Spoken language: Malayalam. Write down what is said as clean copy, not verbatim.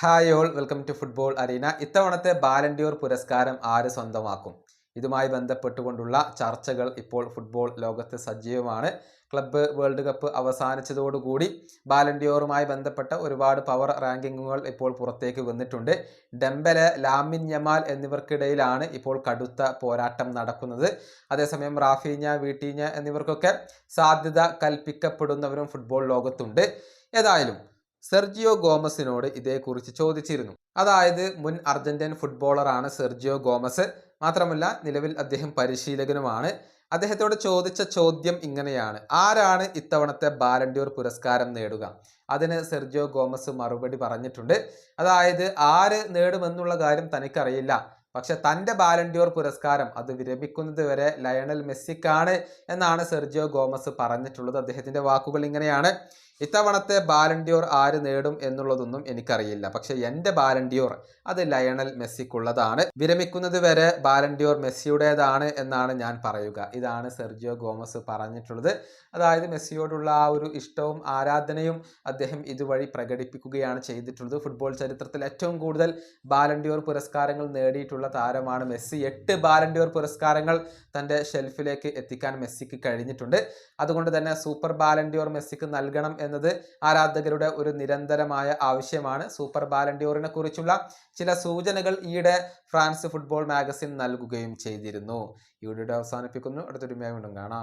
Hi all, welcome to football arena. ഇത്തവണത്തെ ബാലൻഡിയോർ പുരസ്കാരം ആര് സ്വന്തമാക്കും? ഇതുമായി ബന്ധപ്പെട്ടുകൊണ്ടുള്ള ചർച്ചകൾ ഇപ്പോൾ ഫുട്ബോൾ ലോകത്ത് സജീവമാണ്. ക്ലബ്ബ് വേൾഡ് കപ്പ് അവസാനിച്ചതോടുകൂടി ബാലൻഡിയോറുമായി ബന്ധപ്പെട്ട ഒരുപാട് പവർ റാങ്കിങ്ങുകൾ ഇപ്പോൾ പുറത്തേക്ക് വന്നിട്ടുണ്ട്. ഡെംബലെ, ലാമിൻ യമാൽ എന്നിവർക്കിടയിലാണ് ഇപ്പോൾ കടുത്ത പോരാട്ടം നടക്കുന്നത്. അതേസമയം റാഫീഞ്ഞ, വീട്ടീഞ്ഞ എന്നിവർക്കൊക്കെ സാധ്യത കൽപ്പിക്കപ്പെടുന്നവരും ഫുട്ബോൾ ലോകത്തുണ്ട്. ഏതായാലും സെർജിയോ ഗോമസിനോട് ഇതേക്കുറിച്ച് ചോദിച്ചിരുന്നു. അതായത് മുൻ അർജന്റീൻ ഫുട്ബോളറാണ് സെർജിയോ ഗോമസ്. മാത്രമല്ല നിലവിൽ അദ്ദേഹം പരിശീലകനുമാണ്. അദ്ദേഹത്തോട് ചോദിച്ച ചോദ്യം ഇങ്ങനെയാണ്: ആരാണ് ഇത്തവണത്തെ ബാലൻഡിയോർ പുരസ്കാരം നേടുക? അതിന് സെർജിയോ ഗോമസ് മറുപടി പറഞ്ഞിട്ടുണ്ട്. അതായത് ആര് നേടുമെന്നുള്ള കാര്യം തനിക്കറിയില്ല, പക്ഷെ തൻ്റെ ബാലൻഡിയോർ പുരസ്കാരം അത് വിരമിക്കുന്നത് വരെ ലയണൽ മെസ്സിക്കാണ് എന്നാണ് സെർജിയോ ഗോമസ് പറഞ്ഞിട്ടുള്ളത്. അദ്ദേഹത്തിൻ്റെ വാക്കുകൾ ഇങ്ങനെയാണ്: ഇത്തവണത്തെ ബാലൻഡിയോർ ആര് നേടും എന്നുള്ളതൊന്നും എനിക്കറിയില്ല, പക്ഷെ എൻ്റെ ബാലൻഡിയോർ അത് ലയണൽ മെസ്സിക്കുള്ളതാണ്. വിരമിക്കുന്നത് വരെ ബാലൻഡിയോർ മെസ്സിയുടേതാണ് എന്നാണ് ഞാൻ പറയുക. ഇതാണ് സെർജിയോ ഗോമസ് പറഞ്ഞിട്ടുള്ളത്. അതായത് മെസ്സിയോടുള്ള ആ ഒരു ഇഷ്ടവും ആരാധനയും അദ്ദേഹം ഇതുവഴി പ്രകടിപ്പിക്കുകയാണ് ചെയ്തിട്ടുള്ളത്. ഫുട്ബോൾ ചരിത്രത്തിൽ ഏറ്റവും കൂടുതൽ ബാലൻഡിയോർ പുരസ്കാരങ്ങൾ നേടിയിട്ടുള്ള താരമാണ് മെസ്സി. 8 ബാലൻഡിയോർ പുരസ്കാരങ്ങൾ തൻ്റെ ഷെൽഫിലേക്ക് എത്തിക്കാൻ മെസ്സിക്ക് കഴിഞ്ഞിട്ടുണ്ട്. അതുകൊണ്ട് തന്നെ സൂപ്പർ ബാലൻഡിയോർ മെസ്സിക്ക് നൽകണം എന്നത് ആരാധകരുടെ ഒരു നിരന്തരമായ ആവശ്യമാണ്. സൂപ്പർ ബാലൻഡിയോറിനെ കുറിച്ചുള്ള ചില സൂചനകൾ ഈയിടെ ഫ്രാൻസ് ഫുട്ബോൾ മാഗസിൻ നൽകുകയും ചെയ്തിരുന്നു. ഈ വീഡിയോ അവസാനിപ്പിക്കുന്നു. അടുത്തൊരു വീണ്ടും കാണാം.